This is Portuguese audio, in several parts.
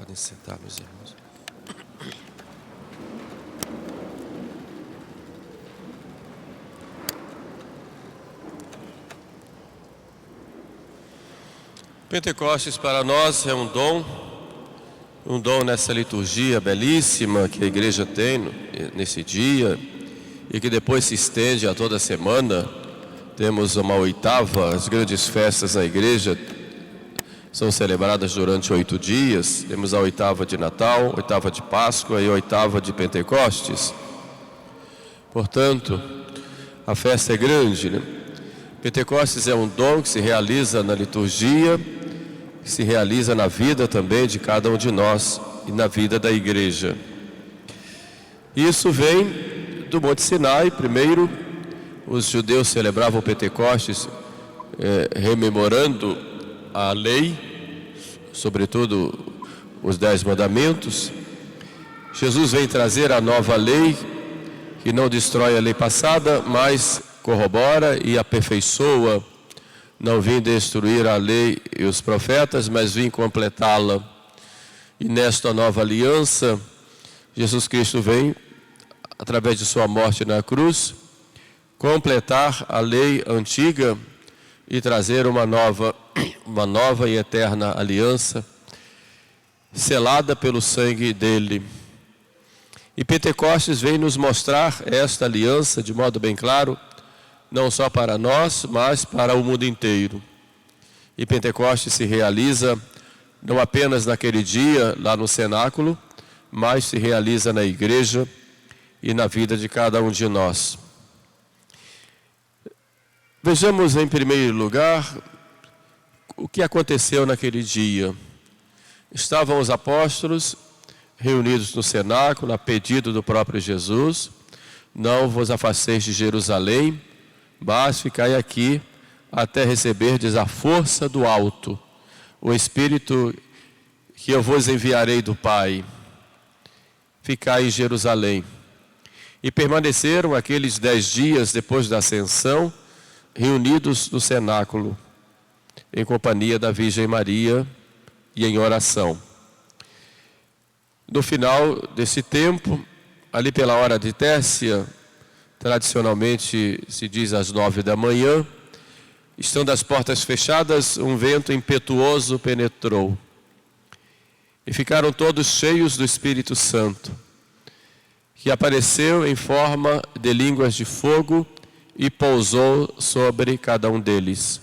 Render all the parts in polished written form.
Podem sentar, meus irmãos. Pentecostes para nós é um dom nessa liturgia belíssima que a igreja tem nesse dia e que depois se estende a toda a semana. Temos uma oitava, as grandes festas na igreja são celebradas durante 8 dias. Temos a oitava de Natal, oitava de Páscoa e a oitava de Pentecostes. Portanto, a festa é grande, né? Pentecostes é um dom que se realiza na liturgia, que se realiza na vida também de cada um de nós e na vida da igreja. Isso vem do Monte Sinai. Primeiro, os judeus celebravam Pentecostes rememorando a lei, sobretudo os 10 mandamentos. Jesus vem trazer a nova lei, que não destrói a lei passada, mas corrobora e aperfeiçoa. Não vim destruir a lei e os profetas, mas vim completá-la. E nesta nova aliança, Jesus Cristo vem, através de sua morte na cruz, completar a lei antiga e trazer uma nova e eterna aliança, selada pelo sangue dele. E Pentecostes vem nos mostrar esta aliança de modo bem claro, não só para nós, mas para o mundo inteiro. E Pentecostes se realiza não apenas naquele dia, lá no cenáculo, mas se realiza na igreja e na vida de cada um de nós. Vejamos em primeiro lugar o que aconteceu naquele dia. Estavam os apóstolos reunidos no cenáculo, a pedido do próprio Jesus: não vos afasteis de Jerusalém, mas ficai aqui até receberdes a força do alto, o Espírito que eu vos enviarei do Pai. Ficai em Jerusalém. E permaneceram aqueles 10 dias depois da ascensão, reunidos no cenáculo, em companhia da Virgem Maria e em oração. No final desse tempo, ali pela hora de Tércia, tradicionalmente se diz às 9 da manhã, estando as portas fechadas, um vento impetuoso penetrou. E ficaram todos cheios do Espírito Santo, que apareceu em forma de línguas de fogo e pousou sobre cada um deles.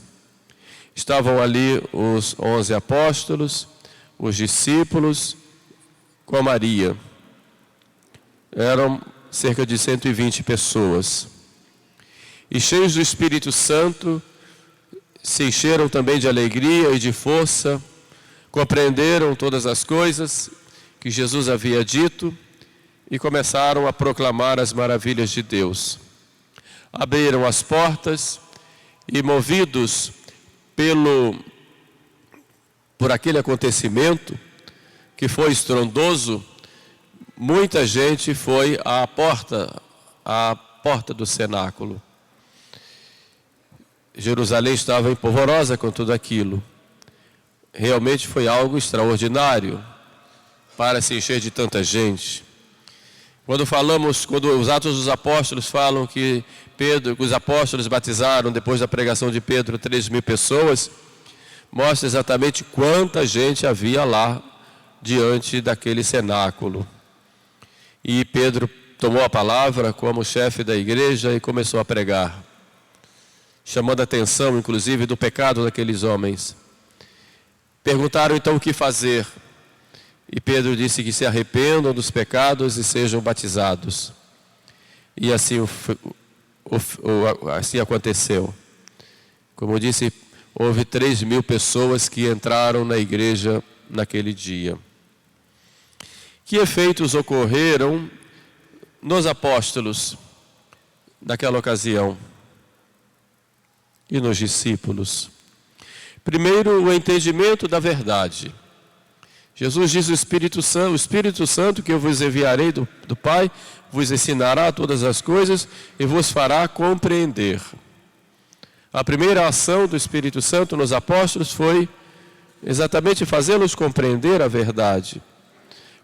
Estavam ali os 11 apóstolos, os discípulos, com Maria. Eram cerca de 120 pessoas. E cheios do Espírito Santo, se encheram também de alegria e de força, compreenderam todas as coisas que Jesus havia dito e começaram a proclamar as maravilhas de Deus. Abriram as portas e, movidos por aquele acontecimento que foi estrondoso, muita gente foi à porta do cenáculo. Jerusalém estava empolvorosa com tudo aquilo. Realmente foi algo extraordinário para se encher de tanta gente. Quando os Atos dos Apóstolos falam que os apóstolos batizaram, depois da pregação de Pedro, 3.000 pessoas, mostra exatamente quanta gente havia lá diante daquele cenáculo. E Pedro tomou a palavra como chefe da igreja e começou a pregar, chamando a atenção, inclusive, do pecado daqueles homens. Perguntaram então o que fazer. E Pedro disse que se arrependam dos pecados e sejam batizados. E assim aconteceu. Como eu disse, houve 3.000 pessoas que entraram na igreja naquele dia. Que efeitos ocorreram nos apóstolos naquela ocasião e nos discípulos? Primeiro, o entendimento da verdade. Jesus diz: o Espírito Santo que eu vos enviarei do Pai, vos ensinará todas as coisas e vos fará compreender. A primeira ação do Espírito Santo nos apóstolos foi exatamente fazê-los compreender a verdade.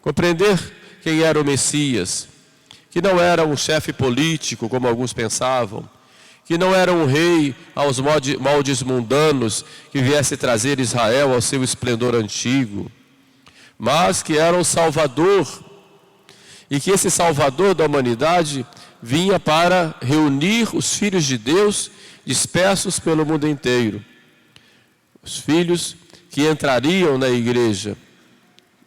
Compreender quem era o Messias, que não era um chefe político, como alguns pensavam, que não era um rei aos moldes mundanos, que viesse trazer Israel ao seu esplendor antigo, mas que era um Salvador, e que esse Salvador da humanidade vinha para reunir os filhos de Deus dispersos pelo mundo inteiro. Os filhos que entrariam na igreja,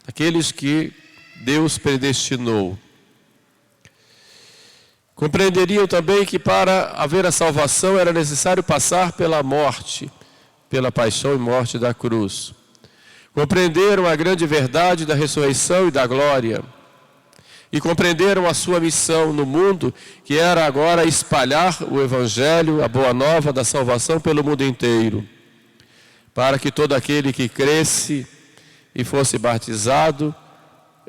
aqueles que Deus predestinou. Compreenderiam também que para haver a salvação era necessário passar pela morte, pela paixão e morte da cruz. Compreenderam a grande verdade da ressurreição e da glória. E compreenderam a sua missão no mundo, que era agora espalhar o Evangelho, a boa nova da salvação pelo mundo inteiro, para que todo aquele que cresce e fosse batizado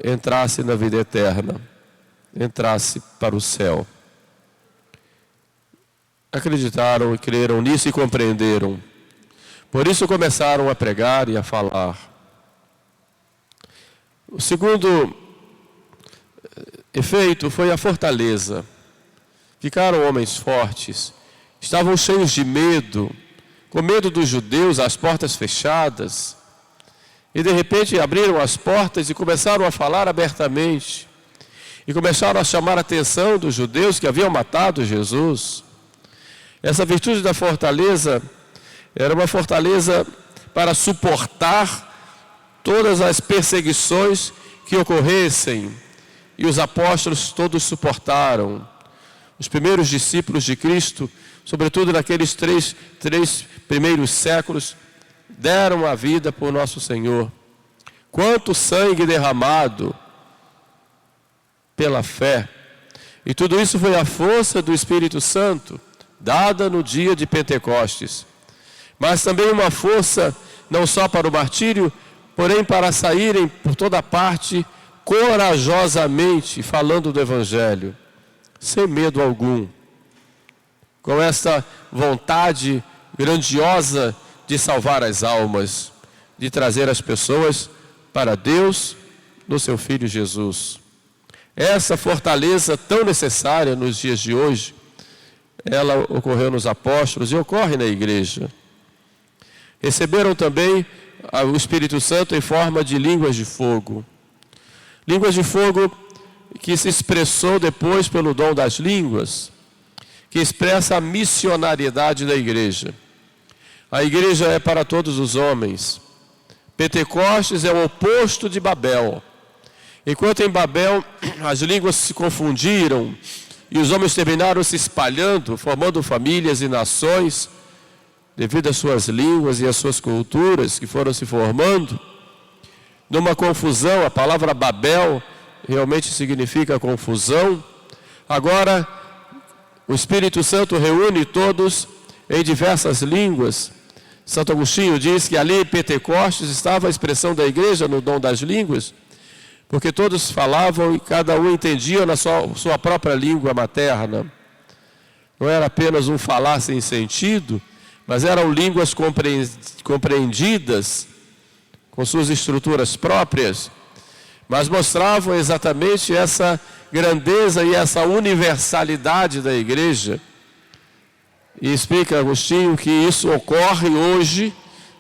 entrasse na vida eterna, entrasse para o céu. Acreditaram e creram nisso e compreenderam. Por isso começaram a pregar e a falar. O segundo efeito foi a fortaleza. Ficaram homens fortes, estavam cheios de medo, com medo dos judeus, as portas fechadas. E de repente abriram as portas e começaram a falar abertamente. E começaram a chamar a atenção dos judeus que haviam matado Jesus. Essa virtude da fortaleza era uma fortaleza para suportar todas as perseguições que ocorressem. E os apóstolos todos suportaram. Os primeiros discípulos de Cristo, sobretudo naqueles três primeiros séculos, deram a vida por nosso Senhor. Quanto sangue derramado pela fé. E tudo isso foi a força do Espírito Santo, dada no dia de Pentecostes. Mas também uma força, não só para o martírio, porém para saírem por toda parte, corajosamente, falando do Evangelho, sem medo algum. Com essa vontade grandiosa de salvar as almas, de trazer as pessoas para Deus no seu Filho Jesus. Essa fortaleza tão necessária nos dias de hoje, ela ocorreu nos apóstolos e ocorre na igreja. Receberam também o Espírito Santo em forma de línguas de fogo. Línguas de fogo que se expressou depois pelo dom das línguas, que expressa a missionariedade da igreja. A igreja é para todos os homens. Pentecostes é o oposto de Babel. Enquanto em Babel as línguas se confundiram e os homens terminaram se espalhando, formando famílias e nações, devido às suas línguas e às suas culturas que foram se formando, numa confusão, a palavra Babel realmente significa confusão. Agora, o Espírito Santo reúne todos em diversas línguas. Santo Agostinho diz que ali em Pentecostes estava a expressão da igreja no dom das línguas, porque todos falavam e cada um entendia na sua própria língua materna. Não era apenas um falar sem sentido, mas eram línguas compreendidas com suas estruturas próprias, mas mostravam exatamente essa grandeza e essa universalidade da igreja. E explica Agostinho que isso ocorre hoje,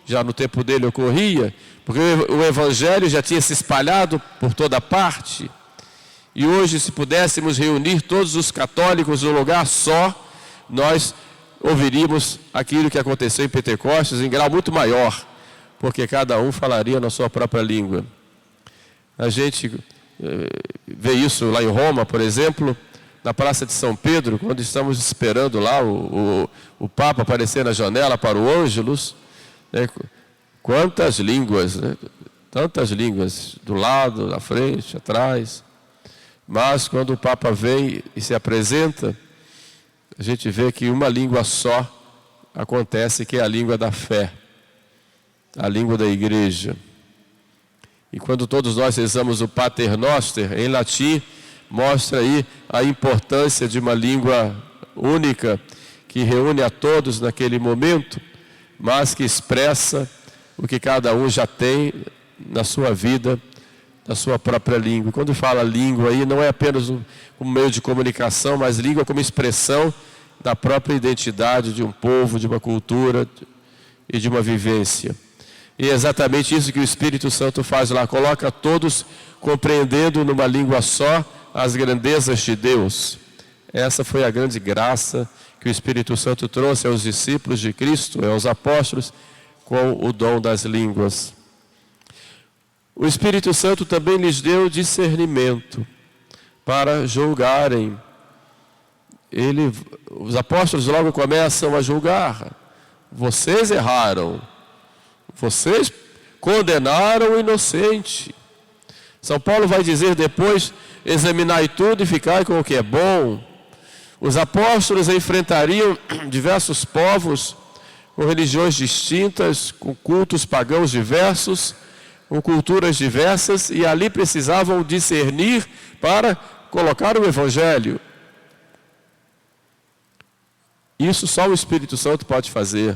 já no tempo dele ocorria, porque o Evangelho já tinha se espalhado por toda parte. E hoje, se pudéssemos reunir todos os católicos num lugar só, nós ouviríamos aquilo que aconteceu em Pentecostes em grau muito maior, porque cada um falaria na sua própria língua. A gente vê isso lá em Roma, por exemplo, na Praça de São Pedro, quando estamos esperando lá o Papa aparecer na janela para o Ângelus, né? Quantas línguas, né? Tantas línguas, do lado, na frente, atrás. Mas quando o Papa vem e se apresenta, a gente vê que uma língua só acontece, que é a língua da fé, a língua da igreja. E quando todos nós rezamos o Pater Noster, em latim, mostra aí a importância de uma língua única, que reúne a todos naquele momento, mas que expressa o que cada um já tem na sua vida da sua própria língua. Quando fala língua aí, não é apenas um meio de comunicação, mas língua como expressão da própria identidade de um povo, de uma cultura e de uma vivência. E é exatamente isso que o Espírito Santo faz lá, coloca todos compreendendo numa língua só as grandezas de Deus. Essa foi a grande graça que o Espírito Santo trouxe aos discípulos de Cristo, aos apóstolos, com o dom das línguas. O Espírito Santo também lhes deu discernimento para julgarem. Os apóstolos logo começam a julgar. Vocês erraram. Vocês condenaram o inocente. São Paulo vai dizer depois: examinai tudo e ficai com o que é bom. Os apóstolos enfrentariam diversos povos com religiões distintas, com cultos pagãos diversos, com culturas diversas, e ali precisavam discernir para colocar o Evangelho. Isso só o Espírito Santo pode fazer.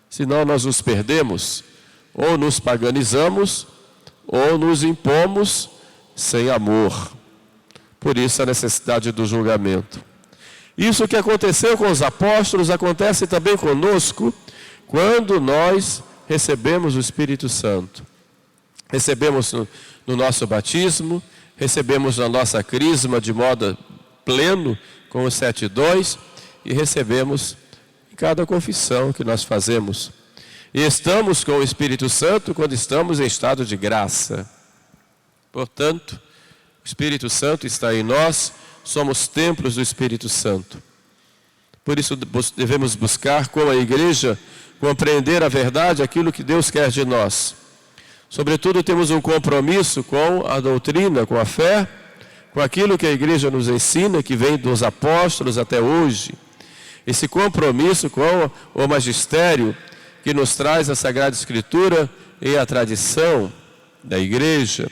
Senão nós nos perdemos, ou nos paganizamos, ou nos impomos sem amor. Por isso a necessidade do julgamento. Isso que aconteceu com os apóstolos acontece também conosco quando nós recebemos o Espírito Santo. Recebemos no nosso batismo, recebemos na nossa crisma de modo pleno com os 7 dons e recebemos em cada confissão que nós fazemos. E estamos com o Espírito Santo quando estamos em estado de graça. Portanto, o Espírito Santo está em nós, somos templos do Espírito Santo. Por isso devemos buscar, com a igreja, compreender a verdade, aquilo que Deus quer de nós. Sobretudo, temos um compromisso com a doutrina, com a fé, com aquilo que a igreja nos ensina, que vem dos apóstolos até hoje. Esse compromisso com o magistério que nos traz a Sagrada Escritura e a tradição da igreja.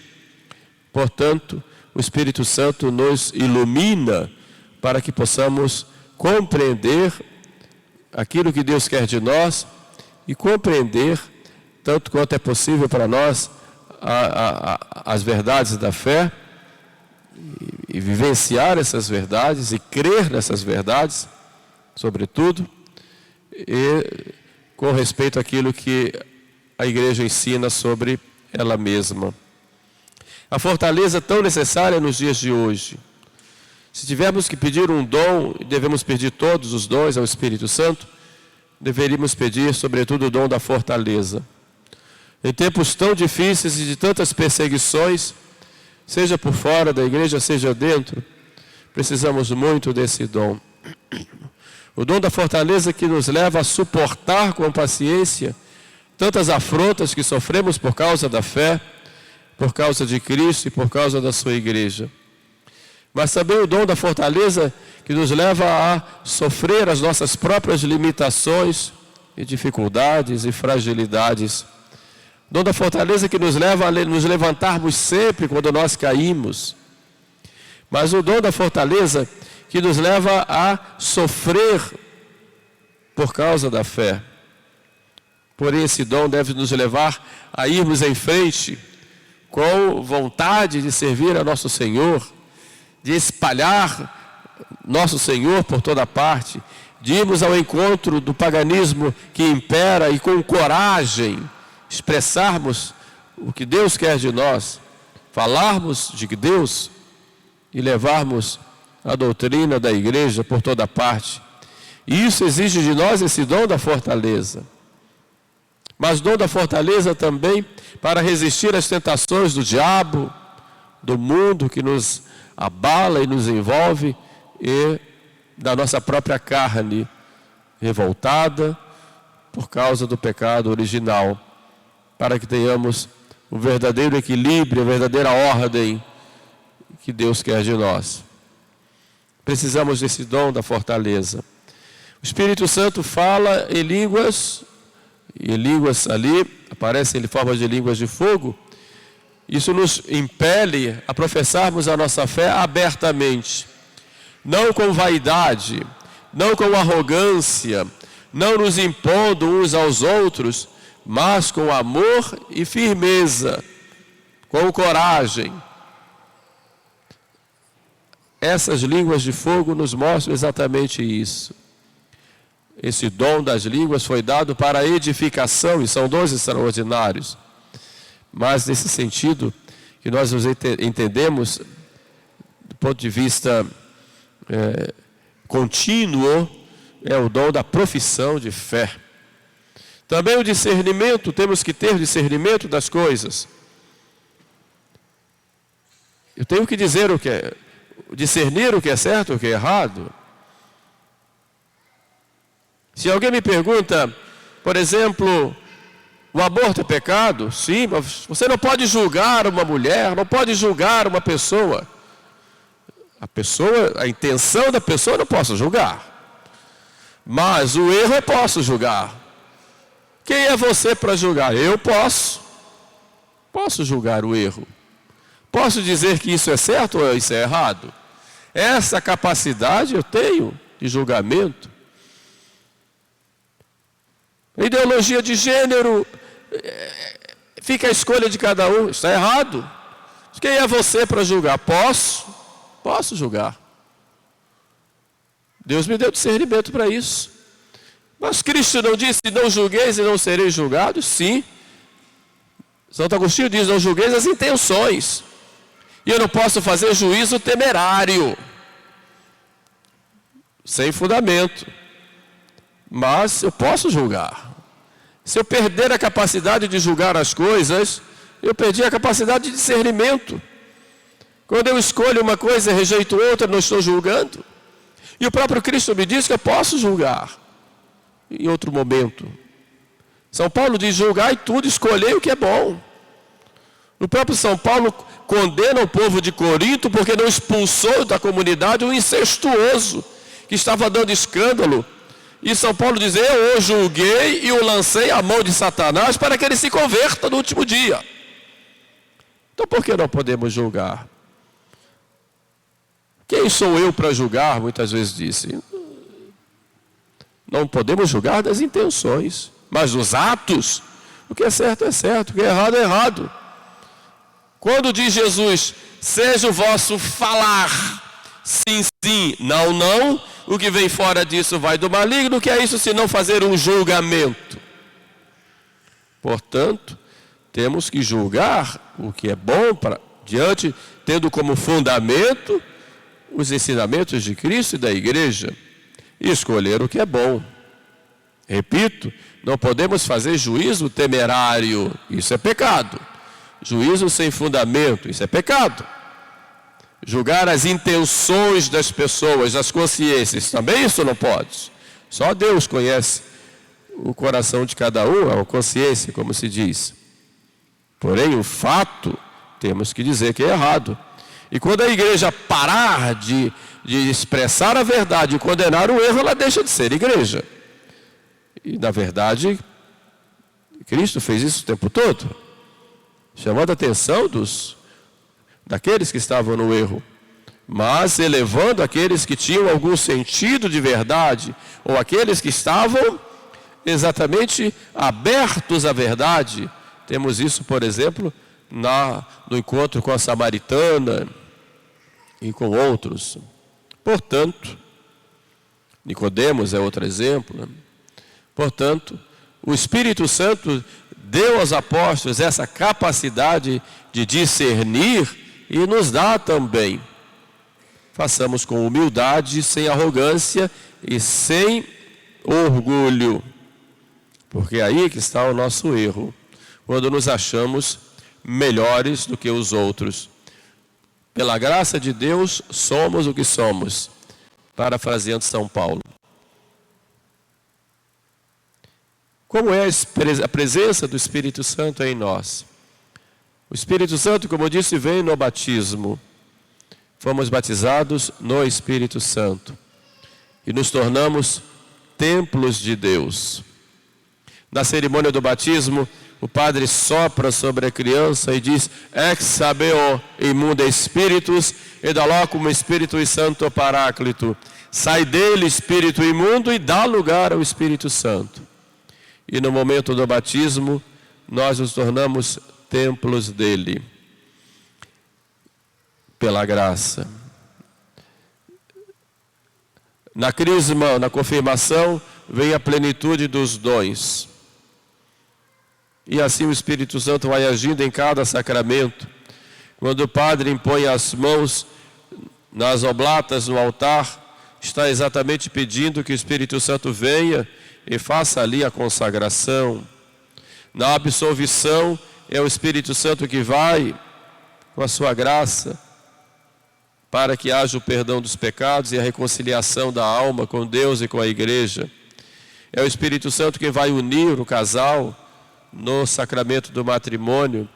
Portanto, o Espírito Santo nos ilumina para que possamos compreender aquilo que Deus quer de nós e compreender, tanto quanto é possível para nós, as verdades da fé e vivenciar essas verdades e crer nessas verdades, sobretudo, e com respeito àquilo que a igreja ensina sobre ela mesma. A fortaleza tão necessária nos dias de hoje. Se tivermos que pedir um dom, e devemos pedir todos os dons ao Espírito Santo, deveríamos pedir, sobretudo, o dom da fortaleza. Em tempos tão difíceis e de tantas perseguições, seja por fora da igreja, seja dentro, precisamos muito desse dom. O dom da fortaleza que nos leva a suportar com paciência tantas afrontas que sofremos por causa da fé, por causa de Cristo e por causa da sua igreja. Mas também o dom da fortaleza que nos leva a sofrer as nossas próprias limitações e dificuldades e fragilidades. O dom da fortaleza que nos leva a nos levantarmos sempre quando nós caímos. Mas o dom da fortaleza que nos leva a sofrer por causa da fé. Porém, esse dom deve nos levar a irmos em frente com vontade de servir a nosso Senhor, de espalhar nosso Senhor por toda parte, de irmos ao encontro do paganismo que impera e com coragem expressarmos o que Deus quer de nós, falarmos de Deus e levarmos a doutrina da igreja por toda parte. E isso exige de nós esse dom da fortaleza. Mas dom da fortaleza também para resistir às tentações do diabo, do mundo que nos abala e nos envolve, e da nossa própria carne revoltada por causa do pecado original, para que tenhamos o verdadeiro equilíbrio, a verdadeira ordem que Deus quer de nós. Precisamos desse dom da fortaleza. O Espírito Santo fala em línguas, e línguas ali aparecem em forma de línguas de fogo. Isso nos impele a professarmos a nossa fé abertamente, não com vaidade, não com arrogância, não nos impondo uns aos outros, mas com amor e firmeza, com coragem. Essas línguas de fogo nos mostram exatamente isso. Esse dom das línguas foi dado para a edificação, e são dons extraordinários. Mas nesse sentido, que nós nos entendemos, do ponto de vista contínuo, é o dom da profissão de fé. Também o discernimento, temos que ter discernimento das coisas. Eu tenho que dizer discernir o que é certo e o que é errado. Se alguém me pergunta, por exemplo, o aborto é pecado? Sim, mas você não pode julgar uma mulher, não pode julgar uma pessoa. A intenção da pessoa eu não posso julgar. Mas o erro eu posso julgar. Quem é você para julgar? Eu posso. Posso julgar o erro. Posso dizer que isso é certo ou isso é errado? Essa capacidade eu tenho de julgamento. A ideologia de gênero, fica a escolha de cada um. Está errado. Quem é você para julgar? Posso julgar. Deus me deu discernimento para isso. Mas Cristo não disse, não julgueis e não sereis julgados? Sim. Santo Agostinho diz, não julgueis as intenções. E eu não posso fazer juízo temerário, sem fundamento. Mas eu posso julgar. Se eu perder a capacidade de julgar as coisas, eu perdi a capacidade de discernimento. Quando eu escolho uma coisa e rejeito outra, não estou julgando. E o próprio Cristo me diz que eu posso julgar em outro momento. São Paulo diz, julgai tudo, escolhei o que é bom. O próprio São Paulo condena o povo de Corinto porque não expulsou da comunidade um incestuoso que estava dando escândalo. E São Paulo diz, eu o julguei e o lancei à mão de Satanás para que ele se converta no último dia. Então por que não podemos julgar? Quem sou eu para julgar? Muitas vezes disse. Não podemos julgar das intenções, mas dos atos. O que é certo, o que é errado. Quando diz Jesus, seja o vosso falar, sim, sim, não, não, o que vem fora disso vai do maligno, que é isso se não fazer um julgamento. Portanto, temos que julgar o que é bom, tendo como fundamento os ensinamentos de Cristo e da igreja, e escolher o que é bom. Repito, não podemos fazer juízo temerário, isso é pecado. Juízo sem fundamento, isso é pecado. Julgar as intenções das pessoas, as consciências, também isso não pode. Só Deus conhece o coração de cada um, a consciência, como se diz. Porém, o fato, temos que dizer que é errado. E quando a igreja parar de expressar a verdade e condenar o erro, ela deixa de ser igreja. E, na verdade, Cristo fez isso o tempo todo, chamando a atenção daqueles que estavam no erro, mas elevando aqueles que tinham algum sentido de verdade, ou aqueles que estavam exatamente abertos à verdade. Temos isso, por exemplo, no encontro com a samaritana e com outros. Portanto, Nicodemos é outro exemplo. Portanto, o Espírito Santo deu aos apóstolos essa capacidade de discernir e nos dá também. Façamos com humildade, sem arrogância e sem orgulho. Porque é aí que está o nosso erro, quando nos achamos melhores do que os outros. Pela graça de Deus, somos o que somos. Parafraseando São Paulo. Como é a presença do Espírito Santo em nós? O Espírito Santo, como eu disse, vem no batismo. Fomos batizados no Espírito Santo. E nos tornamos templos de Deus. Na cerimônia do batismo, o padre sopra sobre a criança e diz, ex habeo imunda spiritus, ed alocum Spiritus Santo Paráclito. Sai dele espírito imundo e dá lugar ao Espírito Santo. E no momento do batismo, nós nos tornamos templos dele. pela graça. Na crisma, na confirmação, vem a plenitude dos dons. E assim o Espírito Santo vai agindo em cada sacramento. Quando o padre impõe as mãos nas oblatas no altar, está exatamente pedindo que o Espírito Santo venha e faça ali a consagração. Na absolvição, é o Espírito Santo que vai, com a sua graça, para que haja o perdão dos pecados e a reconciliação da alma com Deus e com a igreja. É o Espírito Santo que vai unir o casal no sacramento do matrimônio.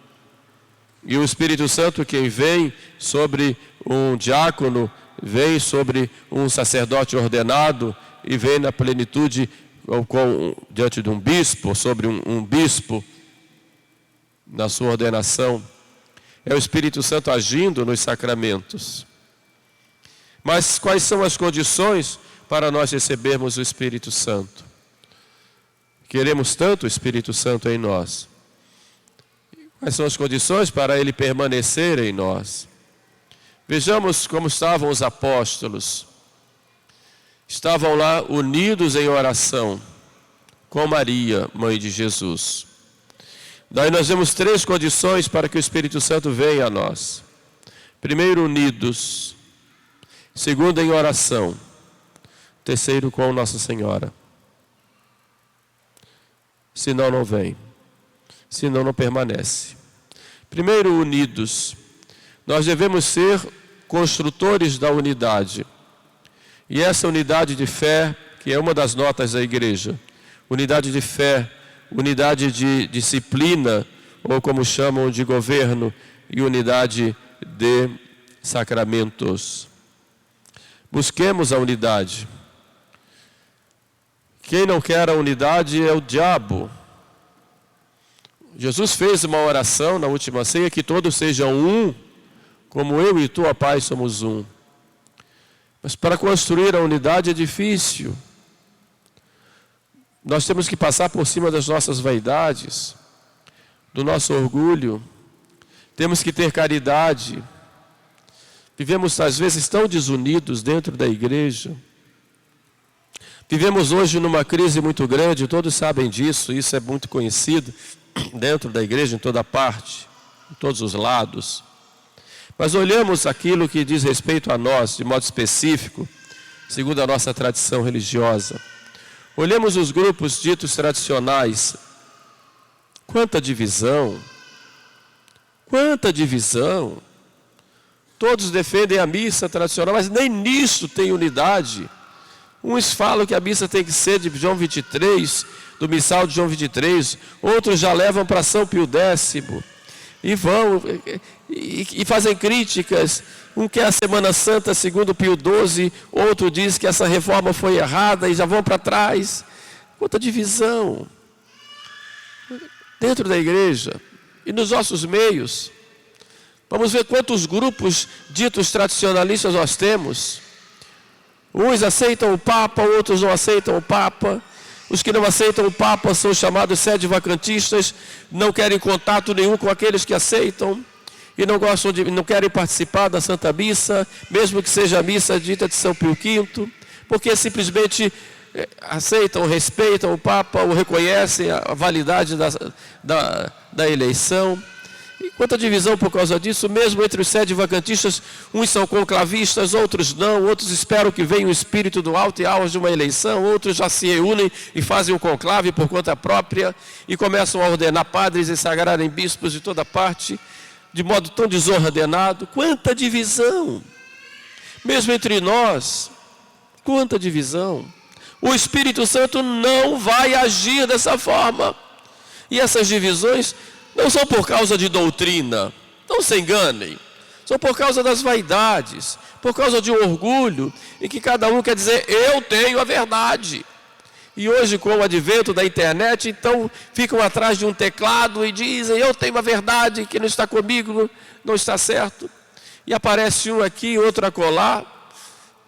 E o Espírito Santo quem vem sobre um diácono, vem sobre um sacerdote ordenado e vem na plenitude diante de um bispo, sobre um bispo na sua ordenação. É o Espírito Santo agindo nos sacramentos. Mas quais são as condições para nós recebermos o Espírito Santo? Queremos tanto o Espírito Santo em nós. Quais são as condições para ele permanecer em nós? Vejamos como estavam os apóstolos. Estavam lá unidos em oração com Maria, mãe de Jesus. Daí nós vemos 3 condições para que o Espírito Santo venha a nós. Primeiro, unidos. Segundo, em oração. Terceiro, com Nossa Senhora. Senão não vem. Senão não permanece. Primeiro, unidos. Nós devemos ser construtores da unidade. E essa unidade de fé, que é uma das notas da igreja, unidade de fé, unidade de disciplina, ou como chamam de governo, e unidade de sacramentos. Busquemos a unidade. Quem não quer a unidade é o diabo. Jesus fez uma oração na última ceia, que todos sejam um, como eu e tu, ó Pai, somos um. Mas para construir a unidade é difícil. Nós temos que passar por cima das nossas vaidades, do nosso orgulho. Temos que ter caridade. Vivemos às vezes tão desunidos dentro da igreja. Vivemos hoje numa crise muito grande, todos sabem disso, isso é muito conhecido dentro da igreja, em toda parte, em todos os lados. Mas olhamos aquilo que diz respeito a nós, de modo específico, segundo a nossa tradição religiosa. Olhemos os grupos ditos tradicionais. Quanta divisão! Quanta divisão! Todos defendem a missa tradicional, mas nem nisso tem unidade. Uns falam que a missa tem que ser de João 23, do missal de João 23. Outros já levam para São Pio X. E vão e fazem críticas. Um quer a Semana Santa segundo Pio XII, outro diz que essa reforma foi errada e já vão para trás. Quanta divisão dentro da igreja e nos nossos meios. Vamos ver quantos grupos ditos tradicionalistas nós temos. Uns aceitam o Papa, outros não aceitam o Papa. Os que não aceitam o Papa são chamados sede-vacantistas, não querem contato nenhum com aqueles que aceitam e não querem participar da Santa Missa, mesmo que seja a missa dita de São Pio V, porque simplesmente aceitam, respeitam o Papa, ou reconhecem a validade da eleição. E quanta divisão por causa disso, mesmo entre os sede-vacantistas, uns são conclavistas, outros não, outros esperam que venha o Espírito do alto e auge de uma eleição, outros já se reúnem e fazem um conclave por conta própria e começam a ordenar padres e sagrarem bispos de toda parte, de modo tão desordenado. Quanta divisão! Mesmo entre nós, quanta divisão! O Espírito Santo não vai agir dessa forma. E essas divisões não são por causa de doutrina, não se enganem. São por causa das vaidades, por causa de um orgulho, em que cada um quer dizer, eu tenho a verdade. E hoje, com o advento da internet, então ficam atrás de um teclado e dizem, eu tenho a verdade, que não está comigo, não está certo. E aparece um aqui, outro acolá,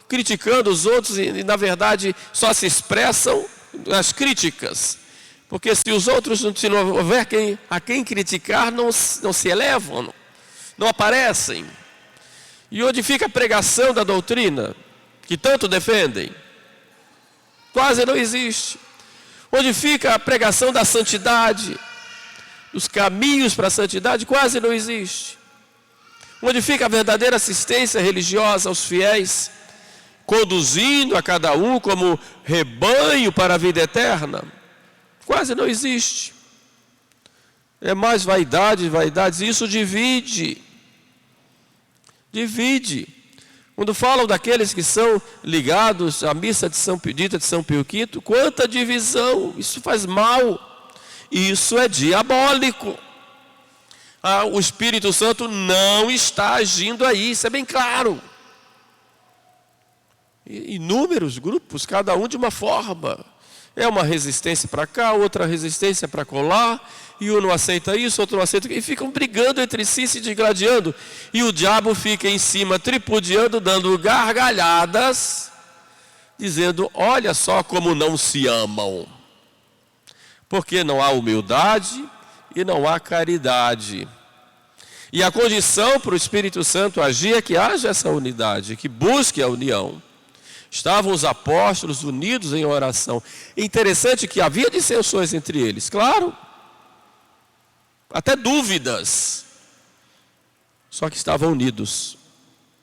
criticando os outros e na verdade só se expressam nas críticas. Porque se os outros, se não houver a quem criticar, não se elevam, não aparecem. E onde fica a pregação da doutrina, que tanto defendem? Quase não existe. Onde fica a pregação da santidade, dos caminhos para a santidade? Quase não existe. Onde fica a verdadeira assistência religiosa aos fiéis, conduzindo a cada um como rebanho para a vida eterna? Quase não existe. É mais vaidades, vaidades, e isso divide. Divide. Quando falam daqueles que são ligados à missa de São Pio V, quanta divisão, isso faz mal, isso é diabólico. O Espírito Santo não está agindo aí, isso é bem claro. Inúmeros grupos, cada um de uma forma. É uma resistência para cá, outra resistência para colar, e um não aceita isso, outro não aceita, e ficam brigando entre si, se digladiando, e o diabo fica em cima, tripudiando, dando gargalhadas, dizendo: olha só como não se amam, porque não há humildade e não há caridade. E a condição para o Espírito Santo agir é que haja essa unidade, que busque a união. Estavam os apóstolos unidos em oração. É interessante que havia dissensões entre eles, claro, até dúvidas, só que estavam unidos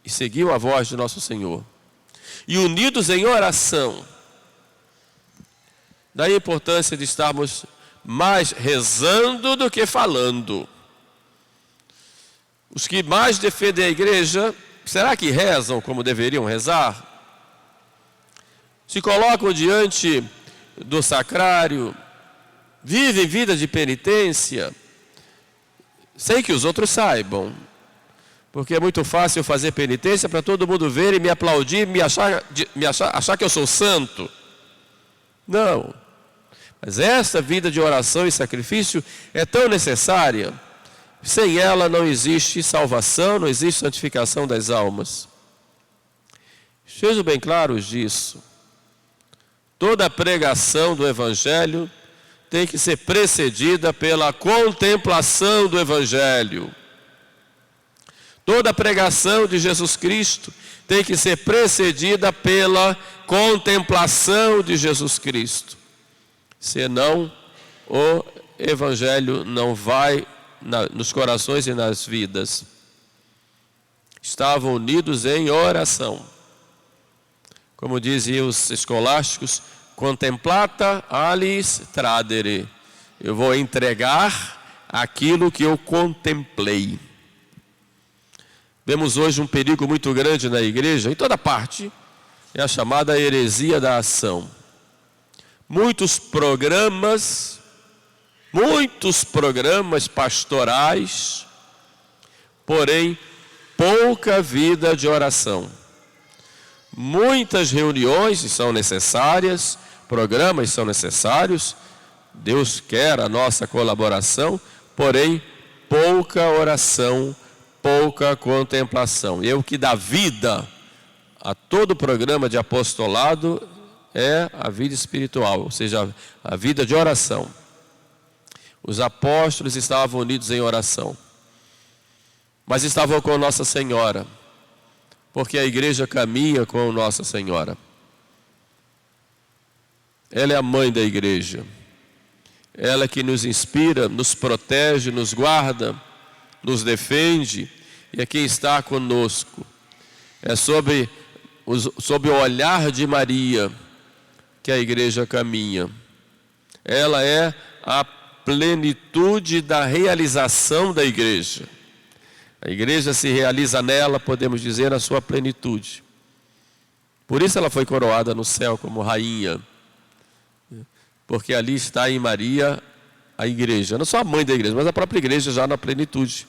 e seguiam a voz de nosso Senhor, e unidos em oração. Daí a importância de estarmos mais rezando do que falando. Os que mais defendem a igreja, será que rezam como deveriam rezar? Se colocam diante do sacrário, vivem vida de penitência, sem que os outros saibam, porque é muito fácil fazer penitência para todo mundo ver e me aplaudir, achar que eu sou santo. Não, mas essa vida de oração e sacrifício é tão necessária. Sem ela não existe salvação, não existe santificação das almas. Sejam bem claros disso. Toda a pregação do Evangelho tem que ser precedida pela contemplação do Evangelho. Toda a pregação de Jesus Cristo tem que ser precedida pela contemplação de Jesus Cristo. Senão, o Evangelho não vai nos corações e nas vidas. Estavam unidos em oração. Como diziam os escolásticos, contemplata alis tradere. Eu vou entregar aquilo que eu contemplei. Vemos hoje um perigo muito grande na igreja, em toda parte, é a chamada heresia da ação. Muitos programas pastorais, porém pouca vida de oração. Muitas reuniões são necessárias, programas são necessários, Deus quer a nossa colaboração, porém pouca oração, pouca contemplação. E o que dá vida a todo programa de apostolado é a vida espiritual, ou seja, a vida de oração. Os apóstolos estavam unidos em oração, mas estavam com Nossa Senhora, porque a igreja caminha com Nossa Senhora. Ela é a mãe da igreja. Ela é que nos inspira, nos protege, nos guarda, nos defende, e é quem está conosco. É sob o olhar de Maria que a igreja caminha. Ela é a plenitude da realização da igreja. A igreja se realiza nela, podemos dizer, a sua plenitude. Por isso ela foi coroada no céu como rainha, porque ali está em Maria a igreja, não só a mãe da igreja, mas a própria igreja já na plenitude,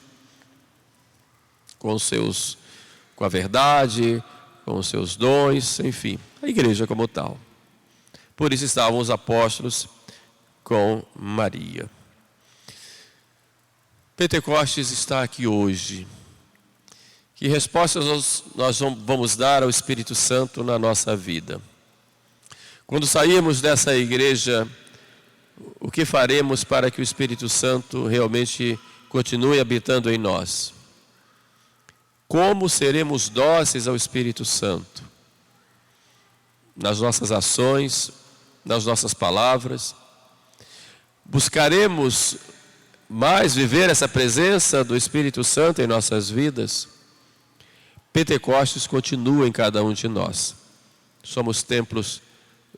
com a verdade, com os seus dons, enfim, a igreja como tal. Por isso estavam os apóstolos com Maria. Pentecostes está aqui hoje. Que respostas nós vamos dar ao Espírito Santo na nossa vida? Quando sairmos dessa igreja, o que faremos para que o Espírito Santo realmente continue habitando em nós? Como seremos dóceis ao Espírito Santo? Nas nossas ações, nas nossas palavras. Buscaremos mais viver essa presença do Espírito Santo em nossas vidas? Pentecostes continua em cada um de nós. Somos templos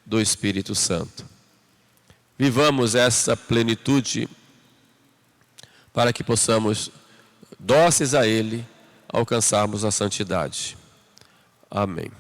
do Espírito Santo. Vivamos essa plenitude para que possamos, dóceis a Ele, alcançarmos a santidade. Amém.